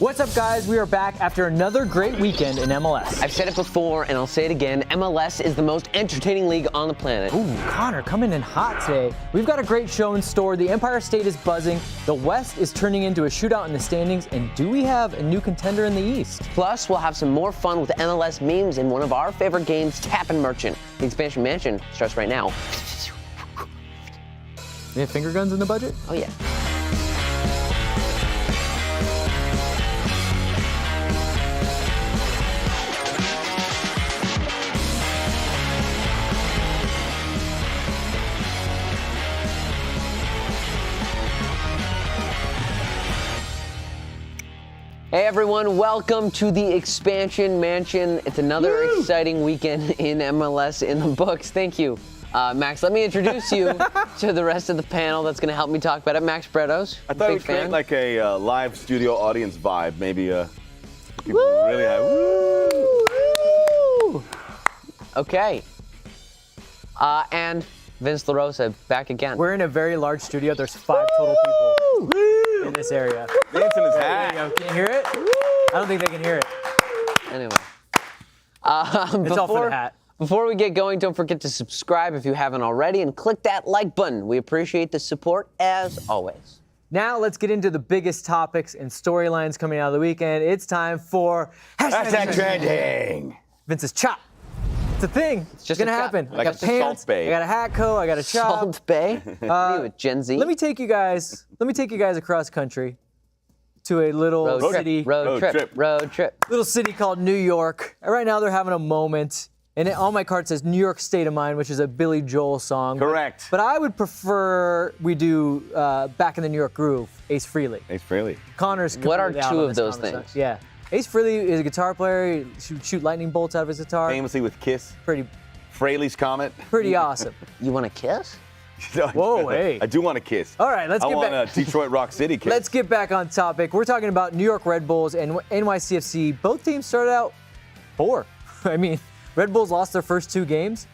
What's up, guys? We are back after another great weekend in MLS. I've said it before, and I'll say it again. MLS is the most entertaining league on the planet. Ooh, Connor coming in hot today. We've got a great show in store. The Empire State is buzzing. The West is turning into a shootout in the standings. And do we have a new contender in the East? Plus, we'll have some more fun with MLS memes and one of our favorite games, Tap and Merchant. The Expansion Mansion starts right now. We have finger guns in the budget? Oh, yeah. Hey everyone, welcome to the Expansion Mansion. It's another exciting weekend in MLS in the books. Thank you. Max, let me introduce you to the rest of the panel that's going to help me talk about it. Max Bretos. I thought it would create like a live studio audience vibe. Maybe people really high. Woo! Okay. And Vince Rosa back again. We're in a very large studio. There's 5 total people in this area. Vince in his There you go. hat. Can you hear it? I don't think they can hear it. Anyway. It's all for the hat. Before we get going, don't forget to subscribe if you haven't already and click that like button. We appreciate the support as always. Now let's get into the biggest topics and storylines coming out of the weekend. It's time for Hashtag trending. Vince's chop. It's a thing. It's just gonna a chop. happen. Like I got a pants. Salt Bae. I got a hat coat. I got a chop. Salt Bay. What are you with Gen Z? Let me take you guys across country to a little road city. Road trip. Little city called New York. And right now they're having a moment. And on my card says New York State of Mind, which is a Billy Joel song. Correct. But I would prefer we do Back in the New York Groove, Ace Frehley. Ace Frehley. Connor's What are completely out two on of this those conversation. things? Yeah. Ace Frehley is a guitar player. He shoot lightning bolts out of his guitar. Famously with Kiss. Pretty Fraley's awesome. You want to kiss? Whoa, hey. I do want to kiss. All right, let's I get want back. a Detroit Rock City kiss. Let's get back on topic. We're talking about New York Red Bulls and NYCFC. Both teams started out poor. I mean, Red Bulls lost their first 2 games.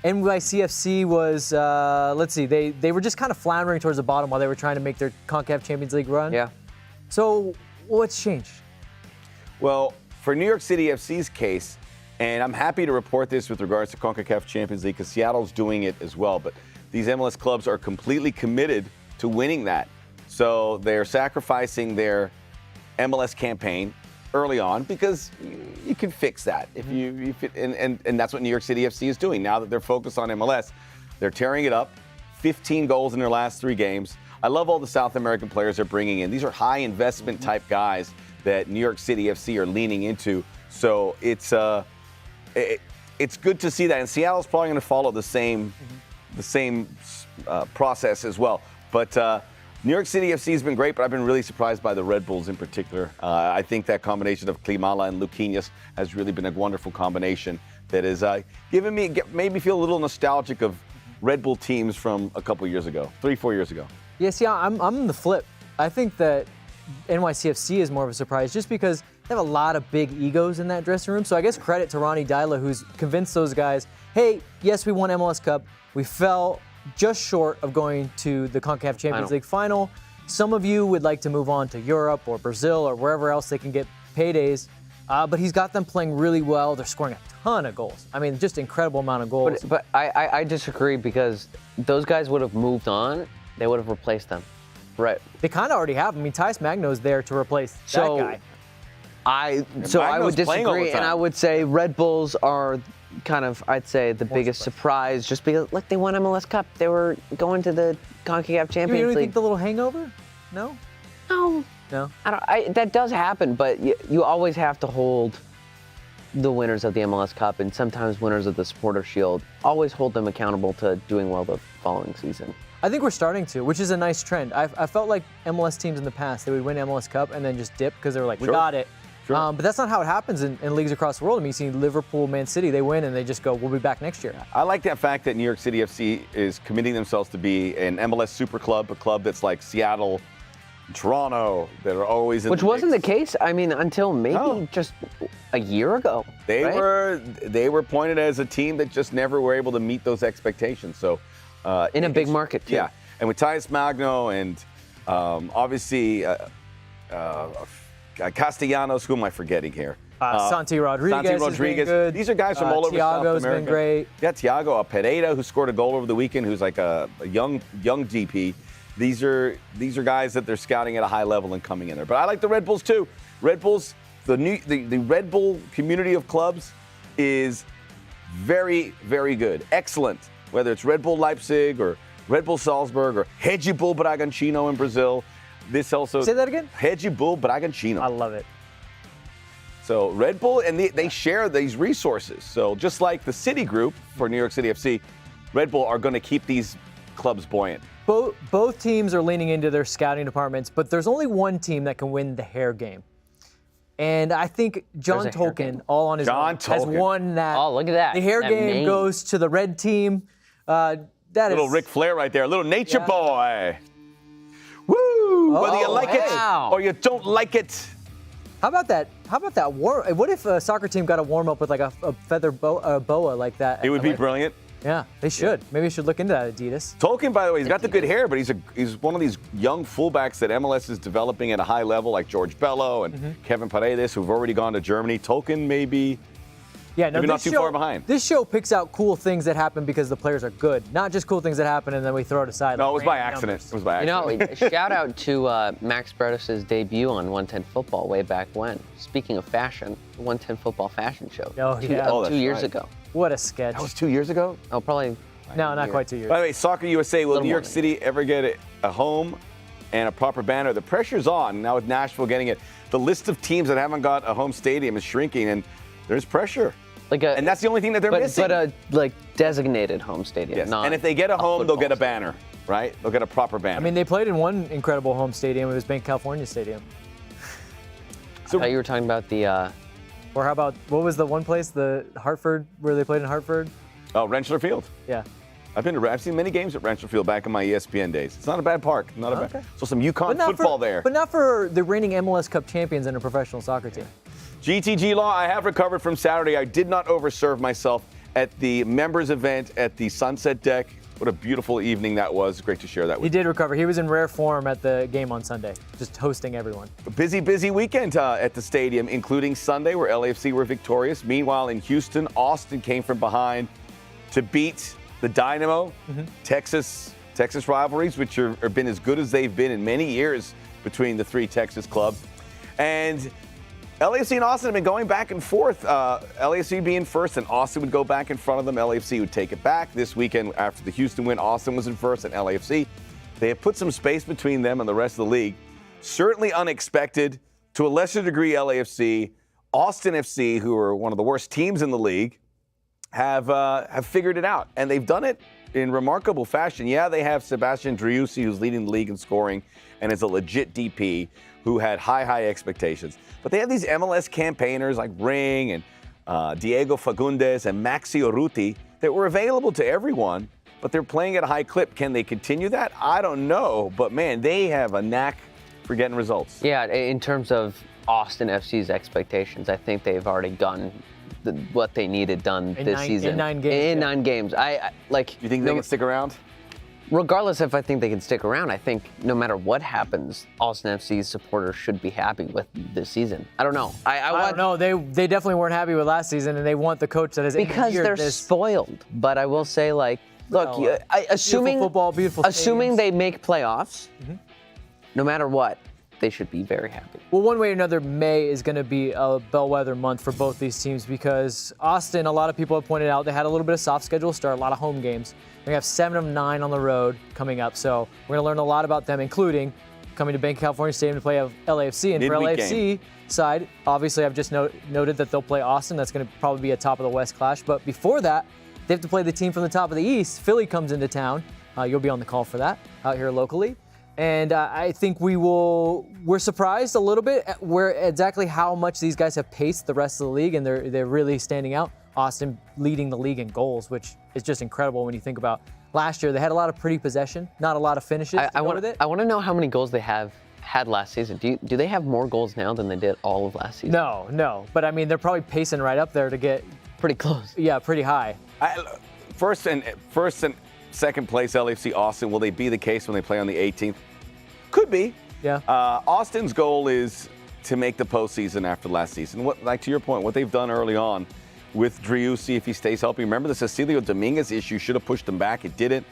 NYCFC was, let's see, they were just kind of floundering towards the bottom while they were trying to make their Concacaf Champions League run. Yeah. So what's changed? Well, for New York City FC's case, and I'm happy to report this with regards to Concacaf Champions League because Seattle's doing it as well, but these MLS clubs are completely committed to winning that. So they're sacrificing their MLS campaign early on because you can fix that if and that's what New York City FC is doing now that they're focused on MLS. They're tearing it up. 15 goals in their last 3 games. I love all the South American players they're bringing in. These are high investment type guys that New York City FC are leaning into. So it's good to see that. And Seattle's probably going to follow the same process as well. But New York City FC has been great, but I've been really surprised by the Red Bulls in particular. I think that combination of Klimala and Luquinhas has really been a wonderful combination that is made me feel a little nostalgic of Red Bull teams from a couple years ago, 3-4 years ago. Yeah, see, I'm the flip. I think that NYCFC is more of a surprise just because they have a lot of big egos in that dressing room. So I guess credit to Ronnie Dyla, who's convinced those guys, hey, yes, we won MLS Cup. We fell just short of going to the Concacaf Champions League Final. Some of you would like to move on to Europe or Brazil or wherever else they can get paydays. But he's got them playing really well. They're scoring a ton of goals. I mean, just incredible amount of goals. But I disagree because those guys would have moved on. They would have replaced them. Right. They kind of already have. I mean, Tice Magno's there to replace that guy. I would Magno's playing all the disagree, and time. I would say Red Bulls are kind of, I'd say, the biggest surprise just because, look, they won MLS Cup. They were going to the Concacaf Champions You don't League. think the little hangover? No? No. No? That does happen, but you always have to hold the winners of the MLS Cup and sometimes winners of the Supporter Shield, always hold them accountable to doing well the following season. I think we're starting to, which is a nice trend. I felt like MLS teams in the past, they would win MLS Cup and then just dip because they were like, we got it. Sure. But that's not how it happens in leagues across the world. I mean, you see Liverpool, Man City, they win and they just go, we'll be back next year. I like that fact that New York City FC is committing themselves to be an MLS super club, a club that's like Seattle, Toronto, that are always in Which the wasn't mix. the case, I mean, until maybe just a year ago. They right? they were pointed as a team that just never were able to meet those expectations. So in a big market, too. Yeah, and with Tice Magno and obviously Castellanos, who am I forgetting here? Santi Rodriguez. Has been good. These are guys from all over South America. Thiago's been great. Yeah, Thiago Pereira, who scored a goal over the weekend, who's like a young DP. These are guys that they're scouting at a high level and coming in there. But I like the Red Bulls too. Red Bulls, the Red Bull community of clubs is very, very good. Excellent. Whether it's Red Bull Leipzig or Red Bull Salzburg or Red Bull Bragantino in Brazil. This also. Say that again? Red Bull Bragantino. I love it. So Red Bull, and they share these resources. So just like the City Group for New York City FC, Red Bull are going to keep these clubs buoyant. Both teams are leaning into their scouting departments, but there's only one team that can win the hair game. And I think John Tolkien, all on his own, has won that. Oh, look at that. The hair game goes to the red team. Little Ric Flair right there, a little nature boy. Woo! Whether you like it or you don't like it. How about that? What if a soccer team got a warm up with like a feather boa like that? It would be brilliant. Yeah, they should. Maybe you should look into that, Adidas. Tolkien, by the way, he's got the good hair, but he's one of these young fullbacks that MLS is developing at a high level, like George Bello and Kevin Paredes, who've already gone to Germany. Tolkien maybe not too far behind. This show picks out cool things that happen because the players are good, not just cool things that happen and then we throw it aside. No, it was by accident. It was by accident. Shout out to Max Bretos' debut on 110 Football way back when. Speaking of fashion, 110 Football fashion show. Oh, yeah. 2 years ago. What a sketch. That was 2 years ago? Oh, probably. No, not quite 2 years. By the way, Soccer USA, will New York City ever get a home and a proper banner? The pressure's on. Now with Nashville getting it, the list of teams that haven't got a home stadium is shrinking, and there's pressure. And that's the only thing that they're missing. But a designated home stadium. Yes. And if they get a home, they'll get a banner, right? They'll get a proper banner. I mean, they played in one incredible home stadium. It was Bank California Stadium. So I thought you were talking about the. Or how about, what was the one place, the Hartford, where they played in Hartford? Oh, Rentschler Field. Yeah. I've seen many games at Rentschler Field back in my ESPN days. It's not a bad park. So some UConn football there. But not for the reigning MLS Cup champions and a professional soccer team. GTG Law, I have recovered from Saturday. I did not overserve myself at the members event at the Sunset Deck. What a beautiful evening that was. Great to share that with you. He did recover. He was in rare form at the game on Sunday, just hosting everyone. A busy weekend at the stadium, including Sunday, where LAFC were victorious. Meanwhile, in Houston, Austin came from behind to beat the Dynamo. Texas rivalries, which have been as good as they've been in many years between the three Texas clubs. And LAFC and Austin have been going back and forth. LAFC being first, and Austin would go back in front of them. LAFC would take it back. This weekend, after the Houston win, Austin was in first, and LAFC. They have put some space between them and the rest of the league. Certainly unexpected. To a lesser degree, LAFC. Austin FC, who are one of the worst teams in the league, have figured it out, and they've done it in remarkable fashion. Yeah, they have Sebastian Driussi, who's leading the league in scoring and is a legit DP who had high expectations. But they have these MLS campaigners like Ring and Diego Fagundes and Maxi Urruti that were available to everyone, but they're playing at a high clip. Can they continue that? I don't know, but man, they have a knack for getting results. Yeah, in terms of Austin FC's expectations, I think they've already done what they needed done this season. In 9 games. In 9 games. You think they can stick around? Regardless if I think they can stick around, I think no matter what happens, Austin FC's supporters should be happy with this season. I don't know. I don't know. They definitely weren't happy with last season, and they want the coach that has because they're spoiled. But I will say, assuming they make playoffs, no matter what, they should be very happy. Well, one way or another, May is going to be a bellwether month for both these teams because Austin, a lot of people have pointed out, they had a little bit of soft schedule start, a lot of home games. We have 7 of 9 on the road coming up, so we're going to learn a lot about them, including coming to Bank California Stadium to play LAFC. And for LAFC side, obviously I've just noted that they'll play Austin. That's going to probably be a top of the West clash. But before that, they have to play the team from the top of the East. Philly comes into town. You'll be on the call for that out here locally. And I think we're surprised a little bit at exactly how much these guys have paced the rest of the league, and they're really standing out. Austin leading the league in goals, which is just incredible when you think about last year. They had a lot of pretty possession, not a lot of finishes. I want to know how many goals they had last season. Do they have more goals now than they did all of last season? No. But I mean, they're probably pacing right up there to get pretty close. Yeah, pretty high. First and second place, LAFC Austin. Will they be the case when they play on the 18th? Could be. Yeah. Austin's goal is to make the postseason after last season. Like to your point, what they've done early on with Driussi, if he stays healthy. Remember the Cecilio Dominguez issue should have pushed them back. It didn't.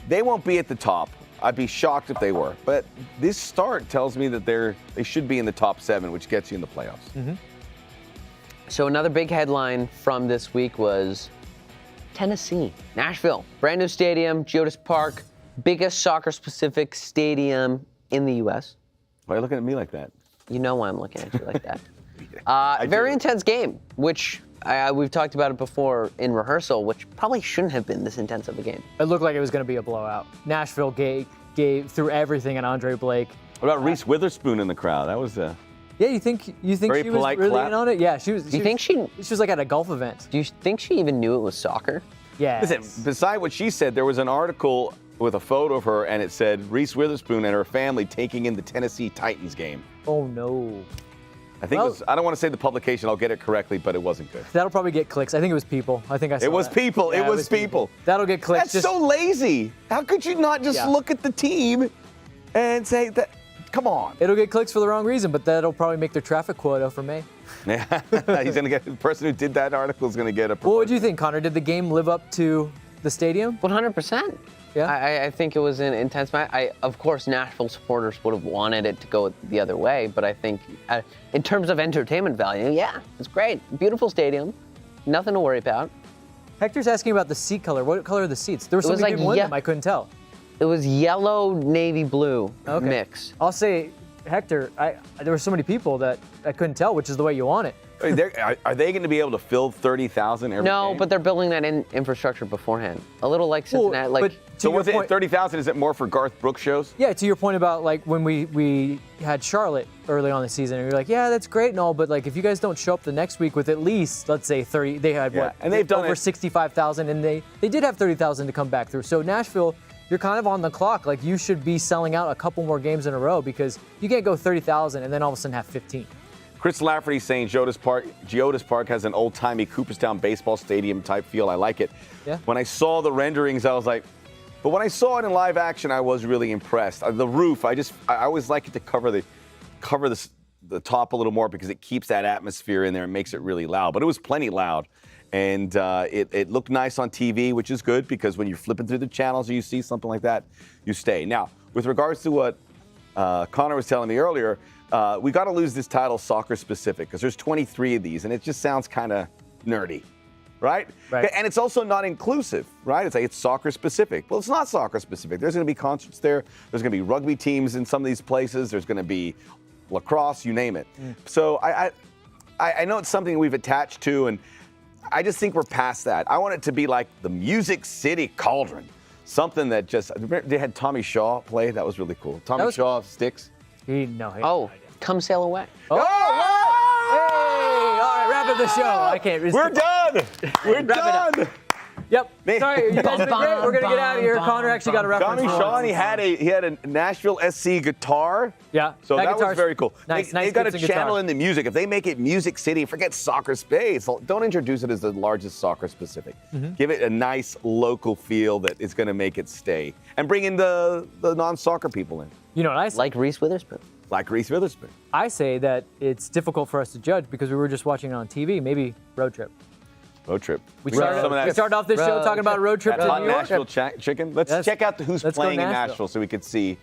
They won't be at the top. I'd be shocked if they were. But this start tells me that they should be in the top 7, which gets you in the playoffs. Mm-hmm. So another big headline from this week was Tennessee, Nashville, brand new stadium, Geodis Park, biggest soccer-specific stadium in the U.S. Why are you looking at me like that? You know why I'm looking at you like that. Very intense game, which we've talked about it before in rehearsal, which probably shouldn't have been this intense of a game. It looked like it was going to be a blowout. Nashville gave threw everything at Andre Blake. What about Reese Witherspoon in the crowd? That was Yeah, you think she was polite really clap. in on it? Yeah, she was. Do you think she was like at a golf event? Do you think she even knew it was soccer? Yeah. Listen, beside what she said, there was an article with a photo of her, and it said Reese Witherspoon and her family taking in the Tennessee Titans game. Oh no. I think it was, I don't want to say the publication, I'll get it correctly, but it wasn't good. That'll probably get clicks. I think it was People. I think I saw It was that. People. Yeah, it was people. That'll get clicks. That's so lazy. How could you not just look at the team and say that? Come on. It'll get clicks for the wrong reason, but that'll probably make their traffic quota for May. He's going to get, the person who did that article is going to get a What do you think, Connor? Did the game live up to the stadium? 100%. Yeah. I think it was an intense match. Of course, Nashville supporters would have wanted it to go the other way, but I think in terms of entertainment value, yeah, it's great. Beautiful stadium. Nothing to worry about. Hector's asking about the seat color. What color are the seats? There were so many people in them, I couldn't tell. It was yellow, navy blue mix. I'll say, Hector, there were so many people that I couldn't tell which is the way you want it. Are they going to be able to fill 30,000 every game? But they're building that infrastructure beforehand. A little like Cincinnati. So was it 30,000? Is it more for Garth Brooks shows? Yeah, to your point about like when we had Charlotte early on the season, and you're like, yeah, that's great and all, but like if you guys don't show up the next week with at least, let's say 30, they had and they've done over 65,000, and they did have 30,000 to come back through. So Nashville, you're kind of on the clock. Like you should be selling out a couple more games in a row because you can't go 30,000 and then all of a sudden have 15. Chris Lafferty saying Geodis Park has an old-timey Cooperstown baseball stadium type feel. I like it. Yeah. When I saw the renderings, I was like, but when I saw it in live action, I was really impressed. The roof, I always like it to cover the top a little more because it keeps that atmosphere in there and makes it really loud. But it was plenty loud. And it looked nice on TV, which is good because when you're flipping through the channels or you see something like that, you stay. Now, with regards to what Connor was telling me earlier, we got to lose this title soccer specific because there's 23 of these and it just sounds kind of nerdy, right? And it's also not inclusive, right? It's like it's soccer specific. Well, it's not soccer specific. There's going to be concerts there. There's going to be rugby teams in some of these places. There's going to be lacrosse, you name it. So I know it's something we've attached to, and I just think we're past that. I want it to be like the Music City Cauldron. Something that just, they had Tommy Shaw play. That was really cool. Tommy Shaw of Sticks. Come sail away. Oh! Hey! All right, wrap up the show. I can't resist. We're done. We're done. Yep. Sorry, you guys have been great. We're gonna get out of here. Connor actually got a reference. Tommy Shaw, and he had a Nashville SC guitar. Yeah. So that was very cool. Nice. They got to channel in the music. If they make it Music City, forget soccer space. Don't introduce it as the largest soccer specific. Give it a nice local feel that is going to make it stay, and bring in the non-soccer people in. You know what I say? Like Reese Witherspoon. Like Reese Witherspoon. I say that it's difficult for us to judge because we were just watching it on TV. Maybe road trip. Road trip. We started off this show talking about a road trip to hot New York. Nashville chicken. Let's check out who's playing in Nashville so we could see.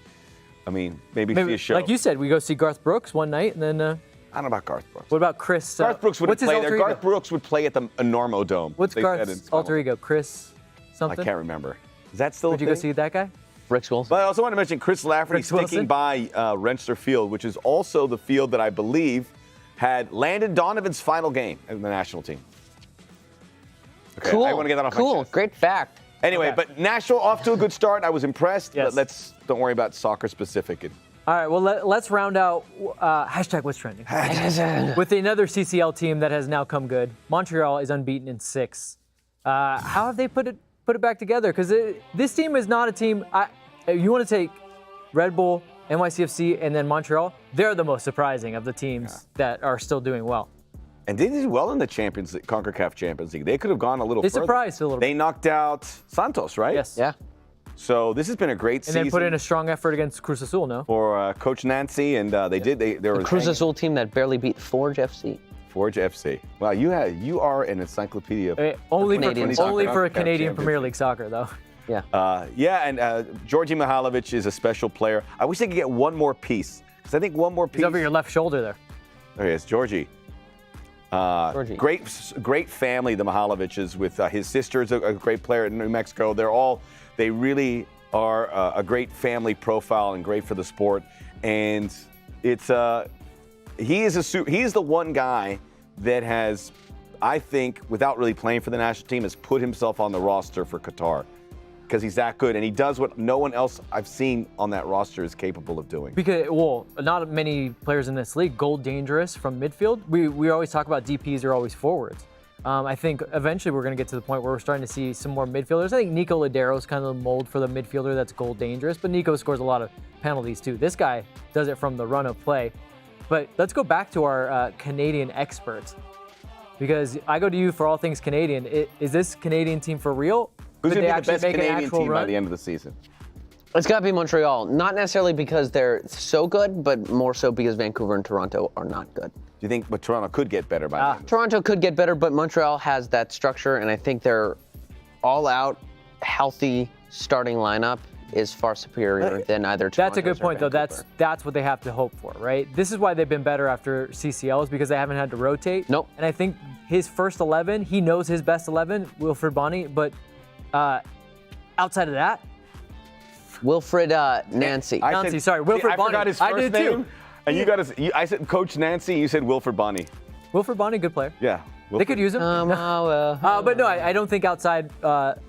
I mean, maybe see a show. Like you said, we go see Garth Brooks one night, and then. I don't know about Garth Brooks. What about Chris? Garth Brooks would play there. Garth Brooks would play at the Enormo Dome. What's Garth's alter ego? Chris something? I can't remember. Is that still? Would you go see that guy? Brooks Wilson. But I also want to mention Chris Lafferty sticking by Rensselaer Field, which is also the field that I believe had Landon Donovan's final game in the national team. Okay, cool. I want to get that off my chest. Great fact. Anyway, but Nashville off to a good start. I was impressed. Yes. But don't worry about soccer specific. All right, well, let's round out hashtag what's trending. With another CCL team that has now come good. Montreal is unbeaten in 6. How have they put it back together? Because this team is not a team. You want to take Red Bull, NYCFC, and then Montreal. They're the most surprising of the teams that are still doing well. And they did well in the Concacaf Champions League. They could have gone a little further. They surprised a little bit. They knocked out Santos, right? Yes. Yeah. So this has been a great season. And then put in a strong effort against Cruz Azul, no? For Coach Nancy, and they were Cruz Azul team that barely beat Forge FC. Forge FC. Wow, you are an encyclopedia. Only Canadian for Concacaf Canadian Premier Champions League soccer, though. Yeah. And Georgi Mihailovic is a special player. I wish they could get one more piece, because I think one more piece. He's over your left shoulder there. There he is, Georgie. Georgie. Great family, the Mihailovics, with his sister's a great player in New Mexico. They really are a great family profile and great for the sport. And it's he is the one guy that has, I think, without really playing for the national team, has put himself on the roster for Qatar. Because he's that good, and he does what no one else I've seen on that roster is capable of doing. Because, not many players in this league goal dangerous from midfield. We always talk about DPs are always forwards. I think eventually we're going to get to the point where we're starting to see some more midfielders. I think Nico Ladero is kind of the mold for the midfielder that's goal dangerous, but Nico scores a lot of penalties too. This guy does it from the run of play. But let's go back to our Canadian experts, because I go to you for all things Canadian. Is this Canadian team for real? Who's Could going they to be the actually best make an Canadian actual team by run? the end of the season? It's got to be Montreal. Not necessarily because they're so good, but more so because Vancouver and Toronto are not good. Do you think Toronto could get better by then? Toronto could get better, but Montreal has that structure, and I think their all-out, healthy starting lineup is far superior than either Toronto. That's a good point, though. That's what they have to hope for, right? This is why they've been better after CCLs, because they haven't had to rotate. Nope. And I think his first 11, he knows his best 11, Wilfred Bonny, but outside of that, Wilfred Nancy. Wilfred Bonny. I forgot his I first did name. too. And you got I said Coach Nancy, you said Wilfred Bonny. Wilfred Bonny, good player. Yeah. They could use him. But no, I don't think outside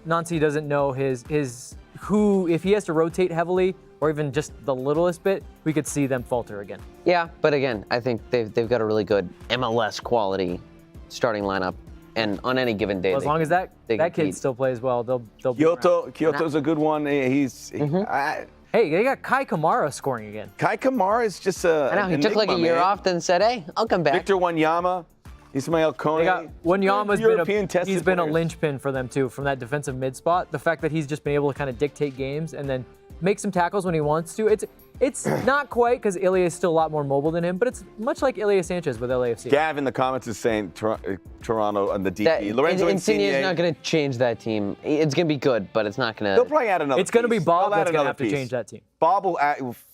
Nancy doesn't know his who, if he has to rotate heavily or even just the littlest bit, we could see them falter again. Yeah, but again, I think they've got a really good MLS quality starting lineup, and on any given day, As long as that kid still plays well, they'll be around. Kyoto's a good one. Hey, they got Kai Kamara scoring again. Kai Kamara is just a. I know, he took like a year off, then said, hey, I'll come back. Victor Wanyama, Ismail Kone. They got Wanyama's he's been a linchpin for them too, from that defensive mid spot. The fact that he's just been able to kind of dictate games and then make some tackles when he wants to. It's not quite, because Ilya is still a lot more mobile than him, but it's much like Ilya Sanchez with LAFC. Gav in the comments is saying Toronto and the DP. Lorenzo Insigne is not going to change that team. It's going to be good, but it's not going to. They'll probably add another. It's going to be Bob They'll add that's going to have to piece. change that team. Bob will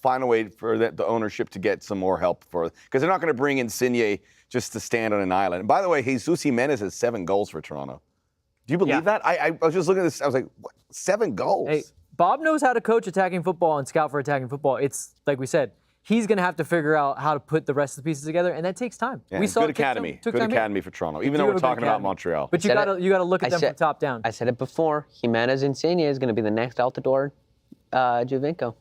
find a way for the ownership to get some more help because they're not going to bring Insigne just to stand on an island. And by the way, Jesus Jimenez has 7 goals for Toronto. Do you believe that? I was just looking at this. I was like, what? 7 goals? Hey, Bob knows how to coach attacking football and scout for attacking football. It's like we said, he's going to have to figure out how to put the rest of the pieces together, and that takes time. Yeah, we saw good academy. Good academy for Toronto, even though we're talking about Montreal. But you got to look at them from top down. I said it before. Jimenez Insigne is going to be the next Altidore Giovinco.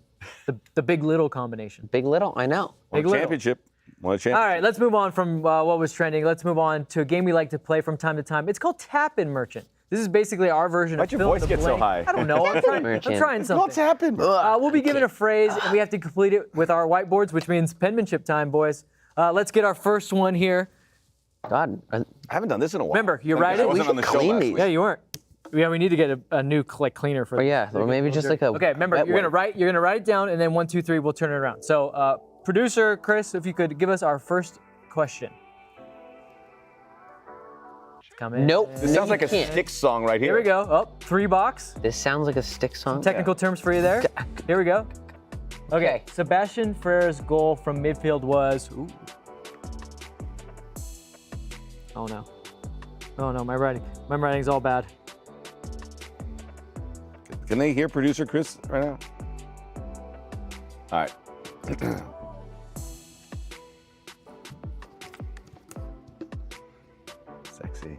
The big little combination. Big little, I know. Won a championship. All right, let's move on from what was trending. Let's move on to a game we like to play from time to time. It's called Tap-In Merchant. This is basically our version Why'd of your fill in voice the get so blank. high? I don't know. I'm trying something. What's happened? We'll be given a phrase, and we have to complete it with our whiteboards, which means penmanship time, boys. Let's get our first one here. God, I haven't done this in a while. Remember, you're right. I wasn't on the show last week. Yeah, you weren't. Yeah, we need to get a new cleaner for. Oh yeah, or maybe just like a. Okay, remember, you're gonna write it down, and then 1, 2, 3, we'll turn it around. So, producer Chris, if you could give us our first question. Come in. Nope. This sounds like a Styx song right here. Here we go. Oh, 3 box. This sounds like a Styx song. Technical terms for you there. Here we go. Okay, Sebastian Ferrer's goal from midfield was. Ooh. Oh no. Oh no, my writing's all bad. Can they hear producer Chris right now? All right. Sexy.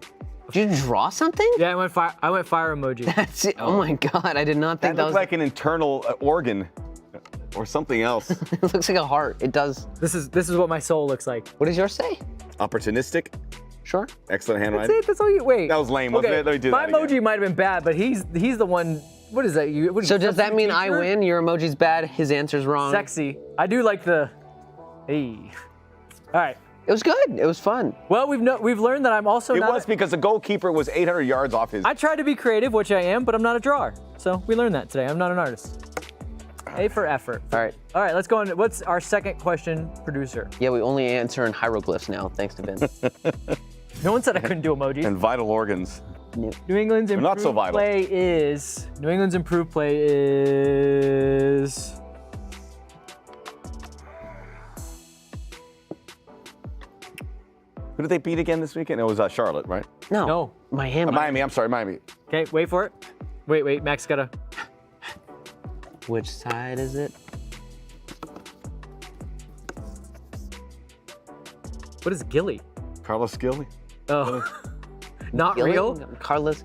Did you draw something? Yeah, I went fire emoji. That's it. Oh my God, I did not think That that looks was. like an internal organ or something else. It looks like a heart. It does. This is what my soul looks like. What does yours say? Opportunistic. Sure. Excellent That's handwriting. it. That's all you. Wait. That was lame, wasn't it? Let me do my that again. emoji might have been bad, but he's the one. What is that? So does that mean I win? Your emoji's bad. His answer's wrong. Sexy. I do like the. Hey. All right. It was good. It was fun. Well, we've learned that I'm also It not. was because the goalkeeper was 800 yards off his. I tried to be creative, which I am, but I'm not a drawer. So we learned that today. I'm not an artist. A for effort. All right. All right, let's go on. What's our second question, producer? Yeah, we only answer in hieroglyphs now, thanks to Vince. No one said I couldn't do emojis. And vital organs. New England's They're not improved so vital. play is. New England's improved play is. Who did they beat again this weekend? It was Charlotte, right? No. Miami. Miami. I'm sorry, Miami. Okay, wait for it. Wait. Max gotta. Which side is it? What is Gilly? Carlos Gilly. Oh, not Gilly? real. Carlos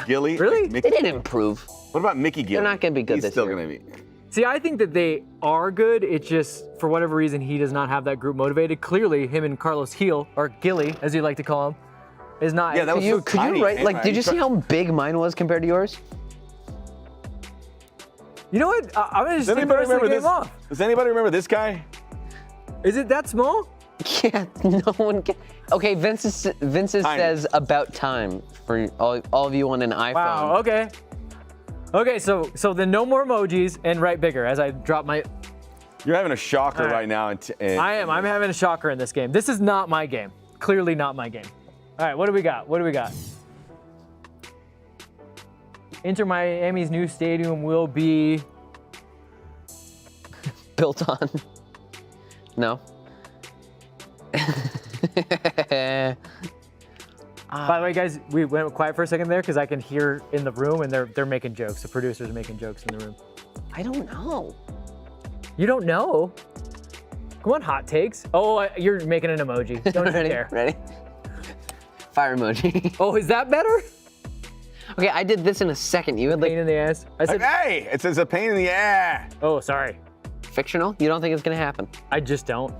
Gilly. Really? Mickey. They didn't improve. What about Mickey Gilly? They're not gonna be good He's this still year. gonna be. See, I think that they are good. It's just for whatever reason he does not have that group motivated. Clearly, him and Carlos Heel, or Gilly, as you like to call him, is not. Yeah, that was so Could tiny. you write, like, did you see how big mine was compared to yours? You know what? I'm gonna just Does take the anybody rest of the remember game this? off. Does anybody remember this guy? Is it that small? Yeah, no one can. Okay, Vince Tiny. says about time for all of you on an iPhone. Wow. Okay. Okay. So then no more emojis and write bigger as I drop my. You're having a shocker All right. right now. And I am. I'm having a shocker in this game. This is not my game. Clearly not my game. All right. What do we got? Inter Miami's new stadium will be. Built on. No. By the way, guys, we went quiet for a second there because I can hear in the room and they're making jokes. The producers are making jokes in the room. I don't know. You don't know? Come on, hot takes. Oh, you're making an emoji. Don't you Ready? dare. Ready? Fire emoji. Oh, is that better? Okay, I did this in a second. You had Pain like in the ass. I said. Hey, it says a pain in the ass. Oh, sorry. fictional. You don't think it's gonna happen? I just don't.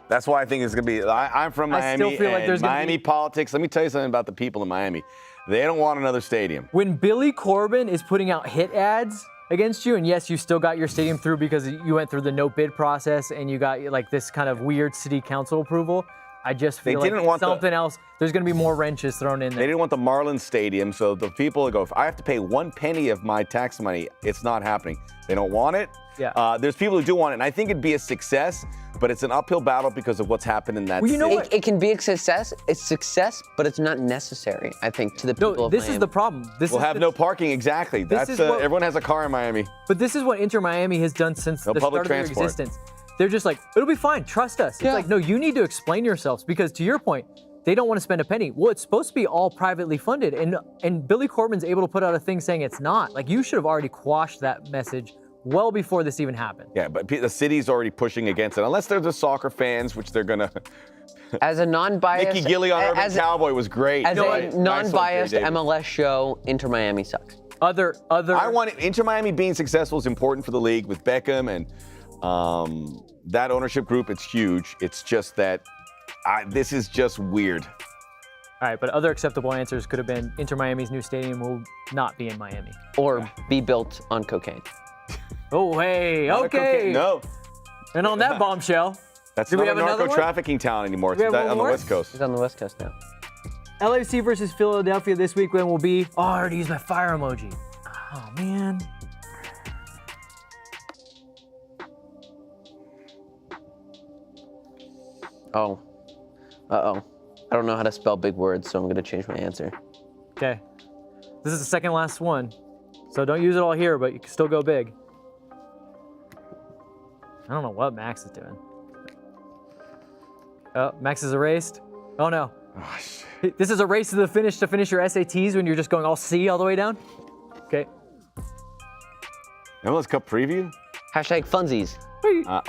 That's why I think it's going to be. I'm from I Miami. still feel like and there's gonna Miami be- politics. Let me tell you something about the people in Miami. They don't want another stadium. When Billy Corbin is putting out hit ads against you, and yes, you still got your stadium through because you went through the no bid process and you got like this kind of weird city council approval. I just feel They didn't like want something else. There's going to be more wrenches thrown in They there. didn't want the Marlins Stadium, so the people go, if I have to pay 1 penny of my tax money, it's not happening. They don't want it. Yeah. There's people who do want it, and I think it'd be a success, but it's an uphill battle because of what's happened in that Well, you know city. what? It can be a success. It's success, but it's not necessary, I think, to the people No, of this Miami. is the problem. We'll have no parking, exactly. This That's is what- everyone has a car in Miami. But this is what Inter Miami has done since No the public start of their transport. existence. They're just like, it'll be fine, trust us. Yeah. It's like, no, you need to explain yourselves because to your point, they don't want to spend a penny. Well, it's supposed to be all privately funded, and Billy Corbin's able to put out a thing saying it's not. Like, you should have already quashed that message well before this even happened. Yeah, but the city's already pushing against it, unless they're the soccer fans, which they're gonna. As a non-biased, Mickey Gilly on Urban Cowboy was great. as Right. a Nice non-biased one, Jay Davis. MLS show, Inter Miami sucks. Other. I want Inter Miami being successful is important for the league with Beckham and that ownership group. It's huge. It's just that this is just weird. All right, but other acceptable answers could have been Inter Miami's new stadium will not be in Miami. Or be built on cocaine. Oh, hey, Not a okay. cocaine- No, And on that bombshell, that's Do we not a have another narco one? trafficking town anymore. It's we have one on the more? West Coast. He's on the West Coast now. LAFC versus Philadelphia this weekend will be. Oh, I already used my fire emoji. Oh, man. Oh. Uh-oh. I don't know how to spell big words, so I'm gonna change my answer. Okay. This is the second last one. So don't use it all here, but you can still go big. I don't know what Max is doing. Oh, Max is erased. Oh no. Oh, shit. This is a race to the finish to finish your SATs when you're just going all C all the way down? Okay. MLS Cup preview? Hashtag funsies.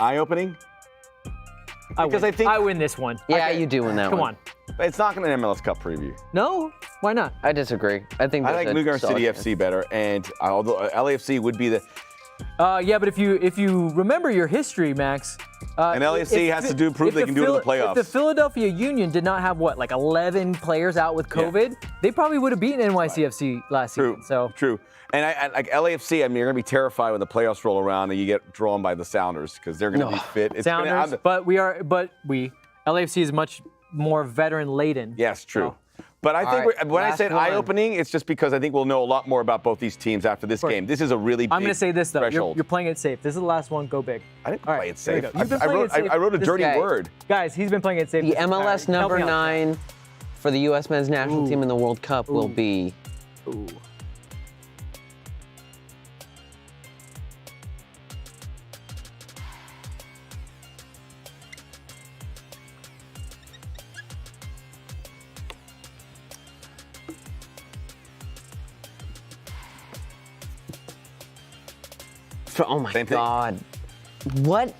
Eye-opening? Because I think- I win this one. Yeah, you do win that Come one. on. It's not going to be an MLS Cup preview. No? Why not? I disagree. I think I there's like a New York solid City chance. FC better, and although LAFC would be the. Yeah, but if you remember your history, Max. And LAFC has to prove they can do it in the playoffs. If the Philadelphia Union did not have like 11 players out with COVID, they probably would have beaten NYCFC last True. season. So True. And I like LAFC. I mean, you're gonna be terrified when the playoffs roll around and you get drawn by the Sounders because they're gonna be fit. It's Sounders, Gonna, but LAFC is much more veteran-laden. Yes, true. But I think when I said eye-opening, it's just because I think we'll know a lot more about both these teams after this game. This is a really big I'm going to say this, though. threshold. You're playing it safe. This is the last one. Go big. I didn't play it safe. I wrote a dirty word. Guys, he's been playing it safe. The MLS number 9 for the U.S. men's national team in the World Cup will be... Oh my God! What?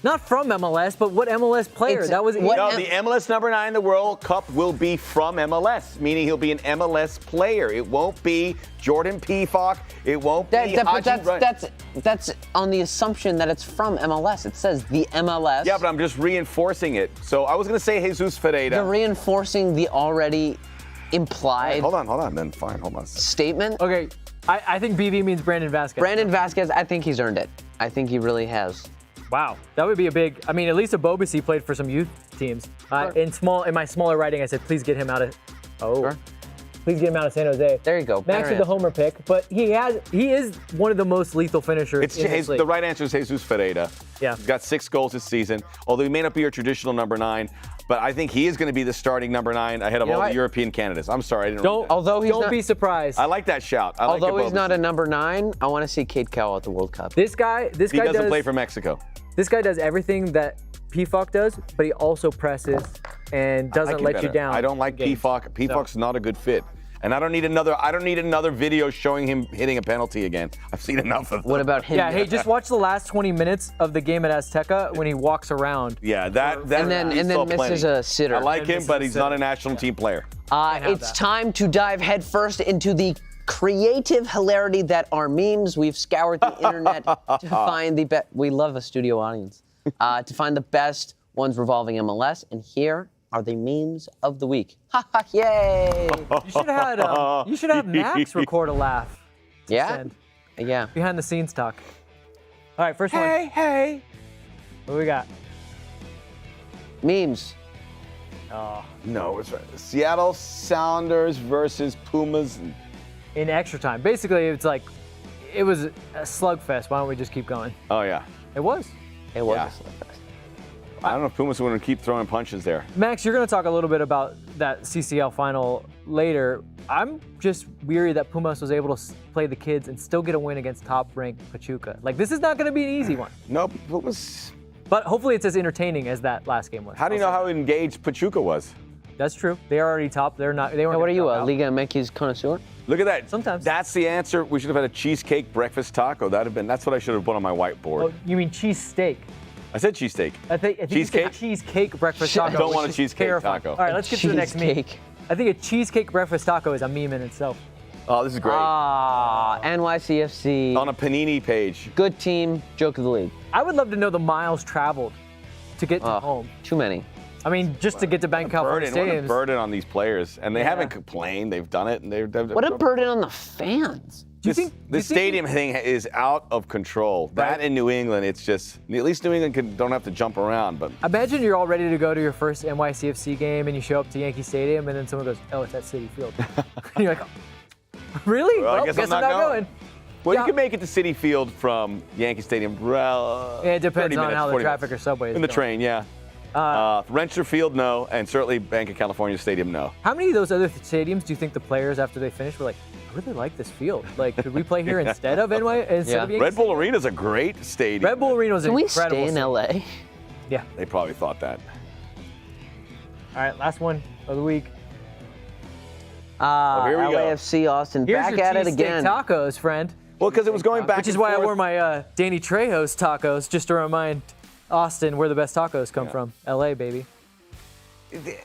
Not from MLS, but what MLS player? That was the MLS number 9 in the World Cup will be from MLS, meaning he'll be an MLS player. It won't be Jordan Pefok. It won't be that's on the assumption that it's from MLS. It says the MLS. Yeah, but I'm just reinforcing it. So I was going to say Jesus Ferreira. You're reinforcing the already implied. Hold on. Then fine. Hold on. Statement. Okay. I think BV means Brandon Vasquez. Brandon Vasquez, I think he's earned it. I think he really has. Wow, that would be a big. I mean, at least Abobasi played for some youth teams. In my smaller writing, I said, please get him out of. Please get him out of San Jose. There you go. Max with the homer pick, but he is one of the most lethal finishers. The right answer is Jesus Ferreira. Yeah, he's got 6 goals this season. Although he may not be your traditional number 9, but I think he is going to be the starting number 9 ahead of all the European candidates. I'm sorry, I didn't. Don't be surprised. I like that shout. Although he's not a number 9, I want to see Kate Cowell at the World Cup. This guy doesn't play for Mexico. This guy does everything that Pefok does, but he also presses and doesn't let you down. I don't like Pefok. Pefok's not a good fit. And I don't need another video showing him hitting a penalty again. I've seen enough of them. What about him? Yeah, hey, just watch the last 20 minutes of the game at Azteca when he walks around. Yeah, that and then misses a sitter. I like him, but he's not a national team player. It's time to dive headfirst into the creative hilarity that are memes. We've scoured the internet to find the best. We love a studio audience. To find the best ones revolving MLS, and here are the memes of the week. Ha ha! Yay! You should have Max record a laugh. Yeah. Behind the scenes talk. All right, first one. Hey. What do we got? Memes. Oh. No, it's right. Seattle Sounders versus Pumas. In extra time. Basically, it was a slugfest. Why don't we just keep going? Oh yeah. It was. It was a slugfest. I don't know if Pumas are going to keep throwing punches there. Max, you're going to talk a little bit about that CCL final later. I'm just weary that Pumas was able to play the kids and still get a win against top-ranked Pachuca. This is not going to be an easy one. No, Pumas. But hopefully it's as entertaining as that last game was. How do you know how engaged Pachuca was? That's true. They are already top. They weren't. What are you, a Liga MX connoisseur? Look at that. Sometimes. That's the answer. We should have had a cheesecake breakfast taco. That's what I should have put on my whiteboard. Oh, you mean cheese steak? I said cheesesteak. I think cheesecake? Cheesecake breakfast taco. I don't want a cheesecake taco. All right, let's get to the next meme. I think a cheesecake breakfast taco is a meme in itself. Oh, this is great. NYCFC. On a Panini page. Good team, joke of the league. I would love to know the miles traveled to get to home. Too many. I mean, just to get to Bank California Stadium. What a burden on these players. And they haven't complained. They've done it. And what a burden on the fans. The stadium thing is out of control. Right. That in New England, it's just, at least New England don't have to jump around. But imagine you're all ready to go to your first NYCFC game and you show up to Yankee Stadium and then someone goes, oh, it's at Citi Field. And you're like, really? Well, I guess I'm not going. Well, Yeah. You can make it to Citi Field from Yankee Stadium. It depends on how the traffic or subway is in the going. train, yeah. Rentschler Field, no, and certainly Bank of California Stadium, no. How many of those other stadiums do you think the players, after they finished, were like, I really like this field. Could we play here instead of NY? Red Bull Arena is a great stadium. Red Bull Arena is incredible. Can we stay in LA? Yeah. They probably thought that. All right, last one of the week. Here we go. LAFC Austin Here's back your at it again. Tacos, friend. Well, because it was going back. Which is why I wore my Danny Trejo's tacos, just to remind Austin where the best tacos come from. LA, baby.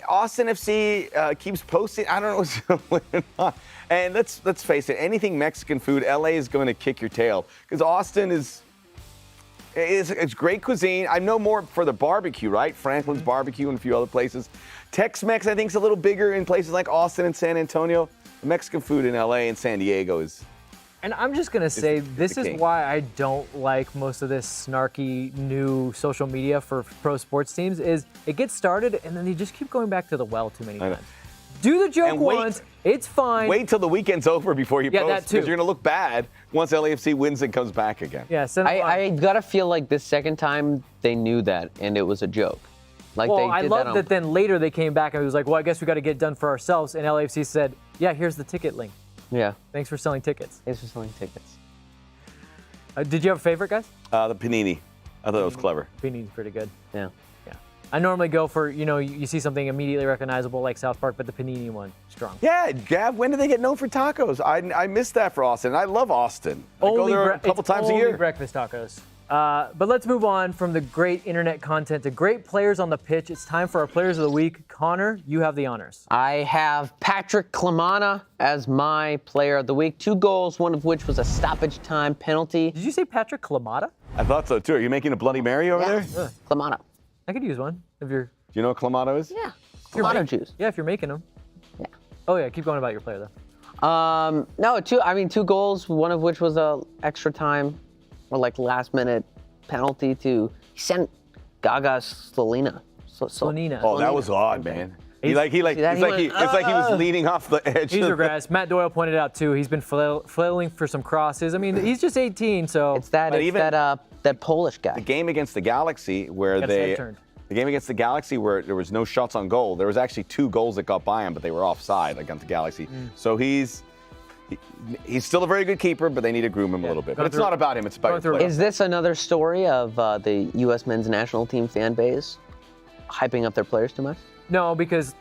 Austin FC keeps posting. I don't know what's going on. And let's face it, anything Mexican food, LA is going to kick your tail. Because Austin it's great cuisine. I know more for the barbecue, right? Franklin's Barbecue and a few other places. Tex-Mex, I think, is a little bigger in places like Austin and San Antonio. The Mexican food in LA and San Diego is And I'm just going to say, this the is king. why I don't like most of this snarky new social media for pro sports teams, is it gets started and then they just keep going back to the well too many I know. times. Do the joke And wait- once, it's fine. Wait till the weekend's over before you Yeah, post, that too. because you're going to look bad once LAFC wins and comes back again. Yeah, send them on. I gotta feel like the second time they knew that and it was a joke. Like Well, they I did love that that then later they came back and it was like, well, I guess we got to get it done for ourselves. And LAFC said, yeah, here's the ticket link. Yeah. Thanks for selling tickets. Thanks for selling tickets. Did you have a favorite, guys? The panini. I thought it was clever. Panini's pretty good. Yeah. Yeah. I normally go for, you see something immediately recognizable like South Park, but the Panini one, strong. Yeah, Gav, when do they get known for tacos? I missed that for Austin. I love Austin. I go there a couple times a only year. breakfast tacos. But let's move on from the great internet content to great players on the pitch. It's time for our players of the week. Connor, you have the honors. I have Patrick Klimana as my player of the week. 2 goals, one of which was a stoppage time penalty. Did you say Patrick Kalamata? I thought so too. Are you making a Bloody Mary over there? Do Klimana. I could use one if you're. you know what Clamato is? Yeah. you're Clamato making- juice. Yeah, if you're making them. Yeah. Oh yeah, keep going about your player though. No, 2 goals, one of which was a extra time or like last minute penalty he sent Gaga Slonina. Slonina. Oh, that was odd, man. He's- It's like he was leaning off the edge. He's regressed. Matt Doyle pointed out too. He's been flailing for some crosses. I mean, he's just 18, so It's that But it's even- that Polish guy. The game against the Galaxy where Got his head turned. the game against the Galaxy where there was no shots on goal. There was actually 2 goals that got by him, but they were offside against the Galaxy. So he's still a very good keeper, but they need to groom him a little bit. But Going it's through- not about him. It's about going your through- player. Is this another story of the U.S. men's national team fan base hyping up their players too much? no, because